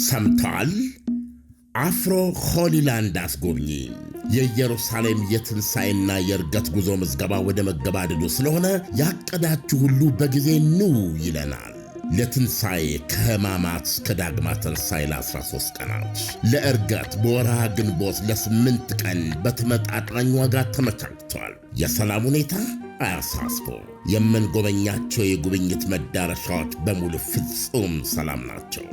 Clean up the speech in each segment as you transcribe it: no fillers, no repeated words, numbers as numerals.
ሰምተዋል? አፍሮ ሆሊላንድ አስጎብኚ የኢየሩሳሌም የትንሣኤና የእርገት ጉዞ ምዝገባ ወደ መገባደዱ ስለሆነ ያቀዳችሁ ሁሉ በጊዜ ኑ ይለናል። ለትንሣኤ ከሕማማት እስከ ዳግማ ትንሣኤ ለ13 ቀናት፣ ለእርገት በወርሃ ግንቦት ለ8 ቀን በተመጣጣኝ ዋጋ ተመቻችቷል። የሰላም ሁኔታ አያሳስቦ። የምንጎበኛቸው የጉብኝት መዳረሻዎች በሙሉ ፍጹም ሰላም ናቸው።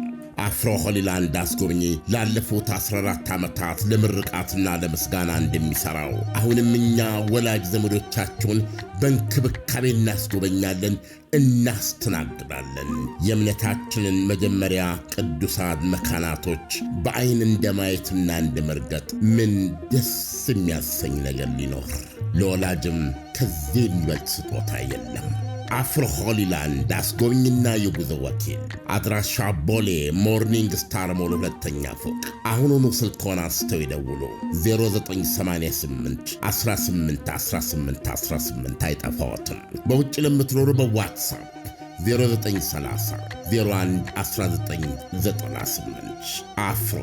አፍሮ ሆሊላንድ አስጎብኚ ላለፉት 14 ዓመታት ለምርቃትና ለምስጋና እንደሚሠራው አሁንም እኛ ወላጅ ዘመዶቻችሁን በእንክብካቤ እናስጎበኛለን፣ እናስተናግዳለን። የእምነታችንን መጀመሪያ ቅዱሳን መካናቶች በዐይን እንደማየትና እንደመርገጥ ምን ደስ የሚያሰኝ ነገር ሊኖር? ለወላጅም ከዚህ የሚበልጥ ስጦታ የለም። አፍሮ ሆሊላንድ አስጎብኝና የጉዞ ወኪል፣ አድራሻ ቦሌ ሞርኒንግ ስታር ሞል 2ኛ ፎቅ። አሁኑኑ ስልክዎን አንስተው ይደውሉ። 0988 18 18 18 አይጠፋዎትም። በውጭ ለምትኖሩ በዋትሳፕ 0930 01 1998። አፍሮ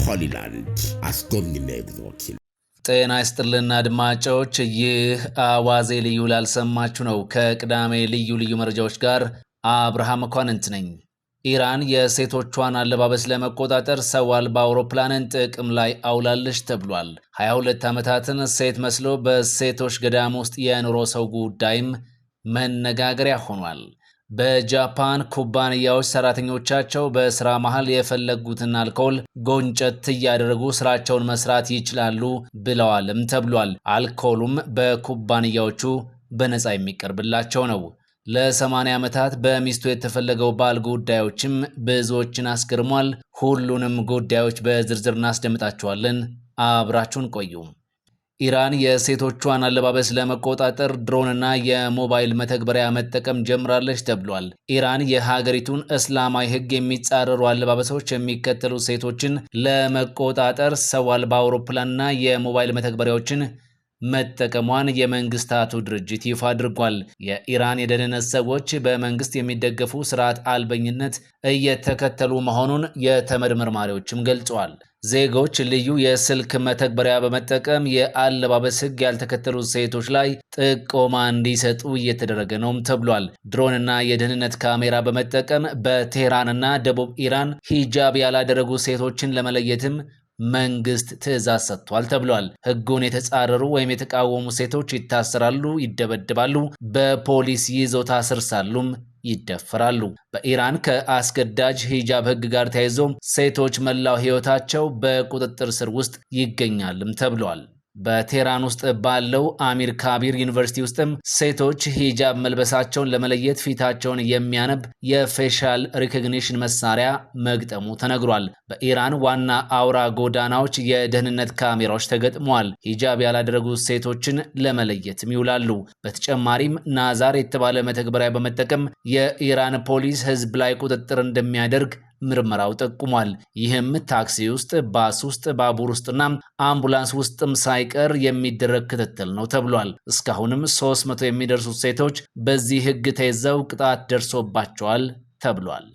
ሆሊላንድ አስጎብኝና የጉዞ ወኪል። ጤና ይስጥልና አድማጮች፣ ይህ አዋዜ ልዩ ላልሰማችሁ ነው። ከቅዳሜ ልዩ ልዩ መረጃዎች ጋር አብርሃም መኳንንት ነኝ። ኢራን የሴቶቿን አለባበስ ለመቆጣጠር ሰው አልባ አውሮፕላንን ጥቅም ላይ አውላለች ተብሏል። 22 ዓመታትን ሴት መስሎ በሴቶች ገዳም ውስጥ የኖረ ሰው ጉዳይም መነጋገሪያ ሆኗል። በጃፓን ኩባንያዎች ሰራተኞቻቸው በስራ መሃል የፈለጉትን አልኮል ጎንጨት እያደረጉ ስራቸውን መስራት ይችላሉ ብለዋልም ተብሏል። አልኮሉም በኩባንያዎቹ በነፃ የሚቀርብላቸው ነው። ለ80 ዓመታት በሚስቱ የተፈለገው ባል ጉዳዮችም ብዙዎችን አስገርሟል። ሁሉንም ጉዳዮች በዝርዝር እናስደምጣቸዋለን። አብራችሁን ቆዩ። ኢራን የሴቶቿን አለባበስ ለመቆጣጠር ድሮንና የሞባይል መተግበሪያ መጠቀም ጀምራለች ተብሏል። ኢራን የሀገሪቱን እስላማዊ ሕግ የሚጻረሩ አለባበሶች የሚከተሉ ሴቶችን ለመቆጣጠር ሰው አልባ አውሮፕላንና የሞባይል መተግበሪያዎችን መጠቀሟን የመንግስታቱ ድርጅት ይፋ አድርጓል። የኢራን የደህንነት ሰዎች በመንግስት የሚደገፉ ስርዓት አልበኝነት እየተከተሉ መሆኑን የተመድ መርማሪዎችም ገልጸዋል። ዜጎች ልዩ የስልክ መተግበሪያ በመጠቀም የአለባበስ ሕግ ያልተከተሉ ሴቶች ላይ ጥቆማ እንዲሰጡ እየተደረገ ነውም ተብሏል። ድሮንና የደህንነት ካሜራ በመጠቀም በቴህራንና ደቡብ ኢራን ሂጃብ ያላደረጉ ሴቶችን ለመለየትም መንግስት ትዕዛዝ ሰጥቷል ተብሏል። ሕጉን የተጻረሩ ወይም የተቃወሙ ሴቶች ይታሰራሉ፣ ይደበድባሉ፣ በፖሊስ ይዞታ ስር ሳሉም ይደፈራሉ። በኢራን ከአስገዳጅ ሂጃብ ሕግ ጋር ተያይዞ ሴቶች መላው ሕይወታቸው በቁጥጥር ስር ውስጥ ይገኛልም ተብሏል። በቴህራን ውስጥ ባለው አሚር ካቢር ዩኒቨርሲቲ ውስጥም ሴቶች ሂጃብ መልበሳቸውን ለመለየት ፊታቸውን የሚያነብ የፌሻል ሪኮግኒሽን መሳሪያ መግጠሙ ተነግሯል። በኢራን ዋና አውራ ጎዳናዎች የደህንነት ካሜራዎች ተገጥመዋል። ሂጃብ ያላደረጉ ሴቶችን ለመለየትም ይውላሉ። በተጨማሪም ናዛር የተባለ መተግበሪያ በመጠቀም የኢራን ፖሊስ ህዝብ ላይ ቁጥጥር እንደሚያደርግ ምርመራው ጠቁሟል። ይህም ታክሲ ውስጥ፣ ባስ ውስጥ፣ ባቡር ውስጥና አምቡላንስ ውስጥም ሳይቀር የሚደረግ ክትትል ነው ተብሏል። እስካሁንም 300 የሚደርሱ ሴቶች በዚህ ህግ ተይዘው ቅጣት ደርሶባቸዋል ተብሏል።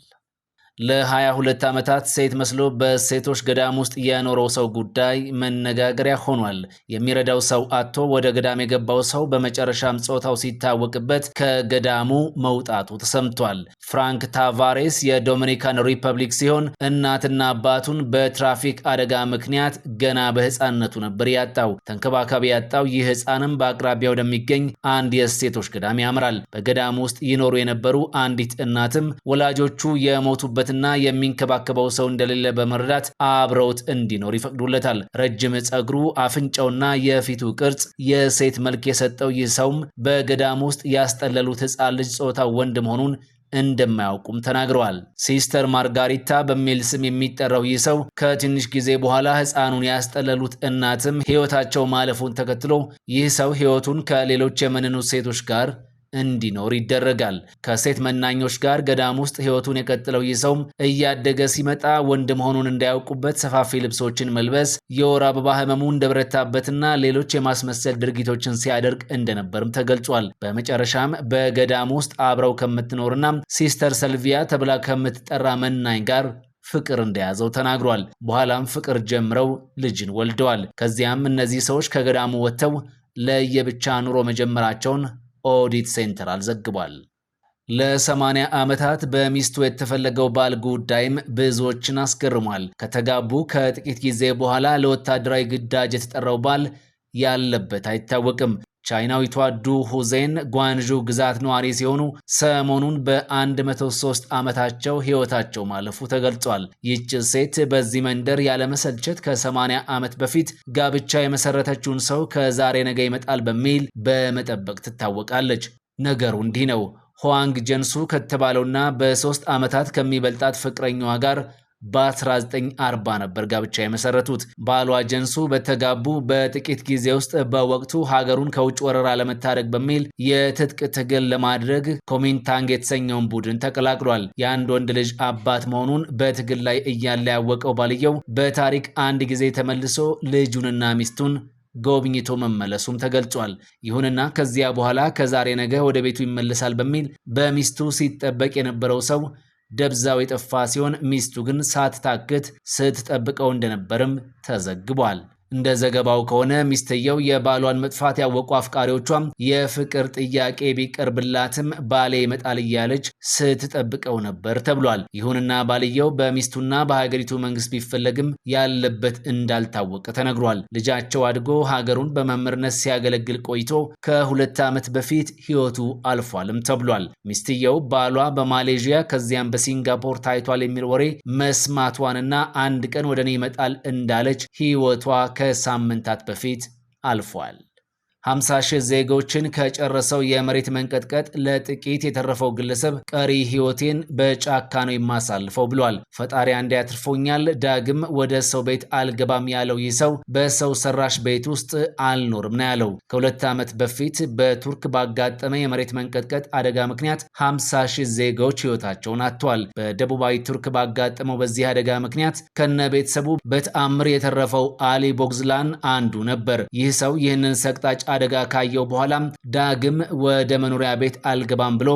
ለ22 ዓመታት ሴት መስሎ በሴቶች ገዳም ውስጥ የኖረው ሰው ጉዳይ መነጋገሪያ ሆኗል። የሚረዳው ሰው አጥቶ ወደ ገዳም የገባው ሰው በመጨረሻም ጾታው ሲታወቅበት ከገዳሙ መውጣቱ ተሰምቷል። ፍራንክ ታቫሬስ የዶሚኒካን ሪፐብሊክ ሲሆን እናትና አባቱን በትራፊክ አደጋ ምክንያት ገና በህፃንነቱ ነበር ያጣው። ተንከባካቢ ያጣው ይህ ህፃንም በአቅራቢያ ወደሚገኝ አንድ የሴቶች ገዳም ያምራል። በገዳሙ ውስጥ ይኖሩ የነበሩ አንዲት እናትም ወላጆቹ የሞቱበት እና የሚንከባከበው ሰው እንደሌለ በመረዳት አብረውት እንዲኖር ይፈቅዱለታል። ረጅም ጸጉሩ፣ አፍንጫውና የፊቱ ቅርጽ የሴት መልክ የሰጠው ይህ ሰውም በገዳም ውስጥ ያስጠለሉት ህፃን ልጅ ጾታው ወንድ መሆኑን እንደማያውቁም ተናግረዋል። ሲስተር ማርጋሪታ በሚል ስም የሚጠራው ይህ ሰው ከትንሽ ጊዜ በኋላ ህፃኑን ያስጠለሉት እናትም ህይወታቸው ማለፉን ተከትሎ ይህ ሰው ህይወቱን ከሌሎች የመነኑ ሴቶች ጋር እንዲኖር ይደረጋል። ከሴት መናኞች ጋር ገዳም ውስጥ ህይወቱን የቀጠለው ይህ ሰውም እያደገ ሲመጣ ወንድ መሆኑን እንዳያውቁበት ሰፋፊ ልብሶችን መልበስ፣ የወር አበባ ህመሙ እንደበረታበትና ሌሎች የማስመሰል ድርጊቶችን ሲያደርግ እንደነበርም ተገልጿል። በመጨረሻም በገዳም ውስጥ አብረው ከምትኖርና ሲስተር ሰልቪያ ተብላ ከምትጠራ መናኝ ጋር ፍቅር እንደያዘው ተናግሯል። በኋላም ፍቅር ጀምረው ልጅን ወልደዋል። ከዚያም እነዚህ ሰዎች ከገዳሙ ወጥተው ለየብቻ ኑሮ መጀመራቸውን ኦዲት ሴንትራል ዘግቧል። ለ80 ዓመታት በሚስቱ የተፈለገው ባል ጉዳይም ብዙዎችን አስገርሟል። ከተጋቡ ከጥቂት ጊዜ በኋላ ለወታደራዊ ግዳጅ የተጠራው ባል ያለበት አይታወቅም። ቻይናዊቷ ዱ ሁዜን ጓንዡ ግዛት ነዋሪ ሲሆኑ ሰሞኑን በ103 ዓመታቸው ሕይወታቸው ማለፉ ተገልጿል። ይህች ሴት በዚህ መንደር ያለመሰልቸት ከ80 ዓመት በፊት ጋብቻ የመሰረተችውን ሰው ከዛሬ ነገ ይመጣል በሚል በመጠበቅ ትታወቃለች። ነገሩ እንዲህ ነው። ሁዋንግ ጀንሱ ከተባለውና በ3 ዓመታት ከሚበልጣት ፍቅረኛዋ ጋር በ1940 ነበር ጋብቻ የመሰረቱት። ባሏ ጀንሱ በተጋቡ በጥቂት ጊዜ ውስጥ በወቅቱ ሀገሩን ከውጭ ወረራ ለመታደግ በሚል የትጥቅ ትግል ለማድረግ ኮሚንታንግ የተሰኘውን ቡድን ተቀላቅሏል። የአንድ ወንድ ልጅ አባት መሆኑን በትግል ላይ እያለ ያወቀው ባልየው በታሪክ አንድ ጊዜ ተመልሶ ልጁንና ሚስቱን ጎብኝቶ መመለሱም ተገልጿል። ይሁንና ከዚያ በኋላ ከዛሬ ነገ ወደ ቤቱ ይመለሳል በሚል በሚስቱ ሲጠበቅ የነበረው ሰው ደብዛው የጠፋ ሲሆን ሚስቱ ግን ሳትታክት ስትጠብቀው እንደነበርም ተዘግቧል። እንደ ዘገባው ከሆነ ሚስትየው የባሏን መጥፋት ያወቁ አፍቃሪዎቿም የፍቅር ጥያቄ ቢቀርብላትም ባሌ ይመጣል እያለች ስትጠብቀው ነበር ተብሏል። ይሁንና ባልየው በሚስቱና በሀገሪቱ መንግስት ቢፈለግም ያለበት እንዳልታወቀ ተነግሯል። ልጃቸው አድጎ ሀገሩን በመምህርነት ሲያገለግል ቆይቶ ከ2 ዓመት በፊት ሕይወቱ አልፏልም ተብሏል። ሚስትየው ባሏ በማሌዥያ ከዚያም በሲንጋፖር ታይቷል የሚል ወሬ መስማቷንና አንድ ቀን ወደ እኔ ይመጣል እንዳለች ሕይወቷ ከሳምንታት በፊት አልፏል። 50,000 ዜጎችን ከጨረሰው የመሬት መንቀጥቀጥ ለጥቂት የተረፈው ግለሰብ ቀሪ ሕይወቴን በጫካ ነው የማሳልፈው ብሏል። ፈጣሪ አንዴ ያትርፎኛል፣ ዳግም ወደ ሰው ቤት አልገባም ያለው ይህ ሰው በሰው ሰራሽ ቤት ውስጥ አልኖርም ነው ያለው። ከ2 ዓመት በፊት በቱርክ ባጋጠመ የመሬት መንቀጥቀጥ አደጋ ምክንያት 50,000 ዜጎች ሕይወታቸውን አጥተዋል። በደቡባዊ ቱርክ ባጋጠመው በዚህ አደጋ ምክንያት ከነ ቤተሰቡ በተአምር የተረፈው አሊ ቦግዝላን አንዱ ነበር። ይህ ሰው ይህንን ሰቅጣጭ አደጋ ካየው በኋላም ዳግም ወደ መኖሪያ ቤት አልገባም ብሎ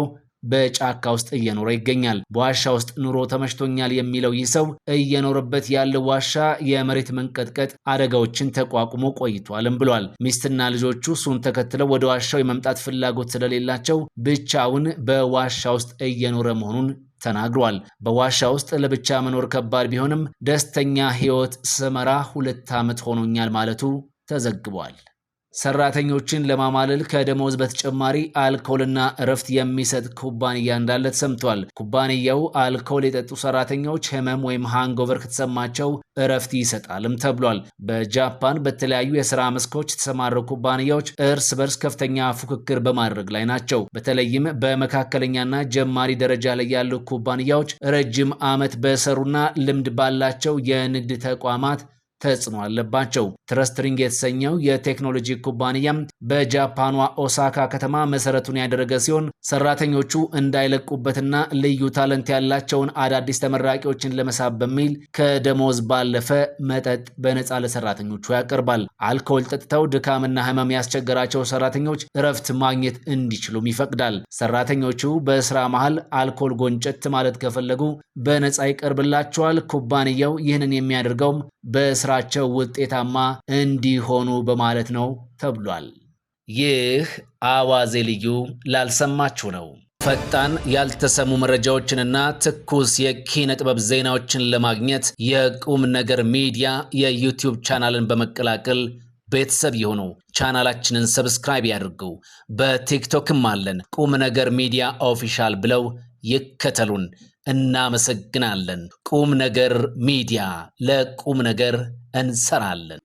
በጫካ ውስጥ እየኖረ ይገኛል። በዋሻ ውስጥ ኑሮ ተመችቶኛል የሚለው ይህ ሰው እየኖረበት ያለው ዋሻ የመሬት መንቀጥቀጥ አደጋዎችን ተቋቁሞ ቆይቷልም ብሏል። ሚስትና ልጆቹ እሱን ተከትለው ወደ ዋሻው የመምጣት ፍላጎት ስለሌላቸው ብቻውን በዋሻ ውስጥ እየኖረ መሆኑን ተናግሯል። በዋሻ ውስጥ ለብቻ መኖር ከባድ ቢሆንም ደስተኛ ሕይወት ስመራ 2 ዓመት ሆኖኛል ማለቱ ተዘግቧል። ሰራተኞችን ለማማለል ከደሞዝ በተጨማሪ አልኮልና እረፍት የሚሰጥ ኩባንያ እንዳለ ተሰምቷል። ኩባንያው አልኮል የጠጡ ሰራተኞች ህመም ወይም ሃንጎቨር ከተሰማቸው እረፍት ይሰጣልም ተብሏል። በጃፓን በተለያዩ የሥራ መስኮች የተሰማሩ ኩባንያዎች እርስ በርስ ከፍተኛ ፉክክር በማድረግ ላይ ናቸው። በተለይም በመካከለኛና ጀማሪ ደረጃ ላይ ያሉ ኩባንያዎች ረጅም ዓመት በሰሩና ልምድ ባላቸው የንግድ ተቋማት ተጽዕኖ አለባቸው። ትረስትሪንግ የተሰኘው የቴክኖሎጂ ኩባንያም በጃፓኗ ኦሳካ ከተማ መሰረቱን ያደረገ ሲሆን ሰራተኞቹ እንዳይለቁበትና ልዩ ታለንት ያላቸውን አዳዲስ ተመራቂዎችን ለመሳብ በሚል ከደሞዝ ባለፈ መጠጥ በነፃ ለሰራተኞቹ ያቀርባል። አልኮል ጠጥተው ድካምና ህመም ያስቸገራቸው ሰራተኞች እረፍት ማግኘት እንዲችሉም ይፈቅዳል። ሰራተኞቹ በስራ መሃል አልኮል ጎንጨት ማለት ከፈለጉ በነፃ ይቀርብላቸዋል። ኩባንያው ይህንን የሚያደርገውም በስራቸው ውጤታማ እንዲሆኑ በማለት ነው ተብሏል። ይህ አዋዜ ልዩ ላልሰማችሁ ነው። ፈጣን ያልተሰሙ መረጃዎችንና ትኩስ የኪነ ጥበብ ዜናዎችን ለማግኘት የቁም ነገር ሚዲያ የዩቲዩብ ቻናልን በመቀላቀል ቤተሰብ የሆኑ ቻናላችንን ሰብስክራይብ ያድርጉ። በቲክቶክም አለን። ቁም ነገር ሚዲያ ኦፊሻል ብለው ይከተሉን። እናመሰግናለን። ቁም ነገር ሚዲያ ለቁም ነገር እንሰራለን።